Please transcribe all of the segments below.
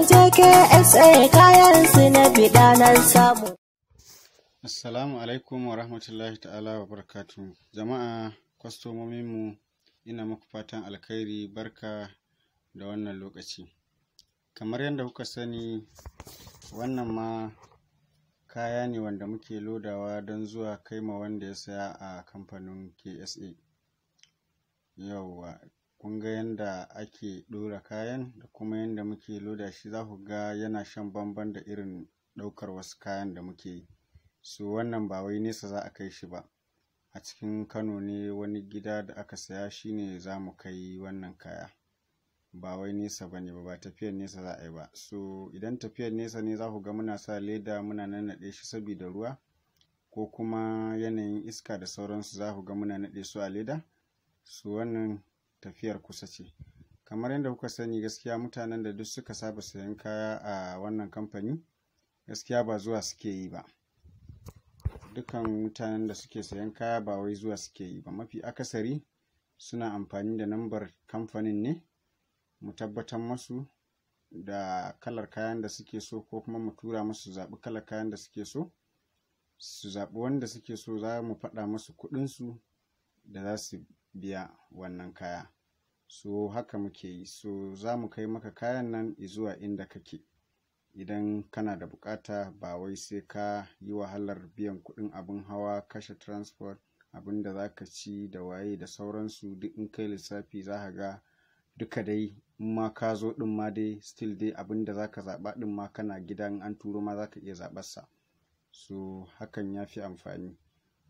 je KSA kayan su na bida nan samu. Assalamu alaikum wa rahmatullahi ta'ala wa barakatuh. Jama'a kwastomominmu ina muku fatan alkhairi, barka da wannan lokaci. Kamar yadda kuka sani, wannan ma kaya ne wanda muke lodawa don zuwa kai ma wanda ya saya a kamfanin KSA. Yauwa, kun ga yadda ake ɗora kayan da kuma yadda muke loda shi, za ku ga yana shan bamban da irin ɗaukar wasu kayan da muke yi. So wannan ba wai nesa za a kai shi ba, a cikin Kano ne wani gida da aka saya shi ne za mu kai wannan kaya. Ba wai nesa ba ne ba tafiyar nesa za a yi ba. So idan tafiyar nesa ne za ku ga muna sa leda muna nannaɗe shi saboda ruwa ko kuma yanayin iska da sauransu, za ku ga muna naɗe su a leda. So wannan tafiyar kusa ce. Kamar yadda kuka sani, gaskiya mutanen da duk suka saba sayan kaya a wannan kamfani gaskiya ba zuwa suke yi ba. Dukan mutanen da suke sayan kaya ba wai zuwa suke yi ba, mafi akasari suna amfani da lambar kamfanin ne mu tabbatar masu da kalar kayan da suke so, ko kuma mu tura musu zaɓi kalar kayan da suke so, su zaɓi wanda suke so, za mu faɗa musu kuɗinsu da za su biya wannan kaya. So haka muke yi. So za mu kai maka kayan nan zuwa inda kake. Idan kana da bukata, ba wai sai ka yi wahalar biyan kuɗin abin hawa, kashe transport, abin da za ka ci da waye da sauransu, duk in kai lissafi za ka ga duka dai in ma ka zo ɗin ma dai still dai abin da za ka zaɓa ɗin ma kana gidan an turo ma za ka iya zaɓarsa. So hakan ya fi amfani.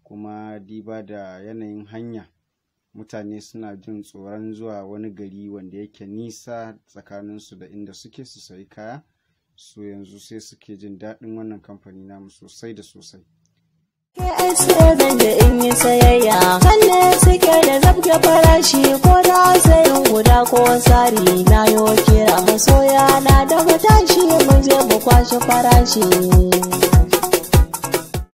Kuma diba da yanayin hanya, mutane suna jin tsoron zuwa wani gari wanda yake nisa tsakaninsu da inda suke su sayi kaya. So yanzu sai suke jin daɗin wannan kamfani namu sosai da sosai. KSA zan je in yi sayayya, kalle suke da zabge farashi, ko da sayin guda ko sari, na yo kira masoya na daga tashi mu je mu kwashe farashi.